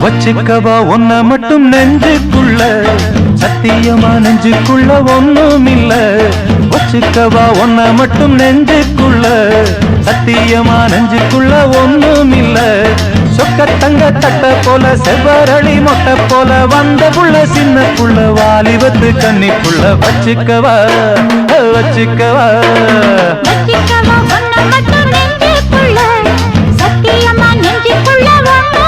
வச்சுக்கவா ஒன்ன மட்டும் நெஞ்சுக்குள்ள சத்தியமா நெஞ்சுக்குள்ள ஒண்ணும் இல்ல வச்சுக்கவா ஒன்ன மட்டும் நெஞ்சுக்குள்ள சத்தியமா நெஞ்சுக்குள்ள ஒண்ணும் இல்ல சொக்க தங்க தட்ட போல செவ்வரளி மொட்டை போல வந்த புள்ள சின்ன புள்ள வாலிபத்து கன்னிக்குள்ள வச்சுக்கவா வச்சுக்கவா வச்சிக்கவா ஒன்ன மட்டும் நெஞ்சுக்குள்ள சத்தியமா நெஞ்சுக்குள்ள ஒண்ணும்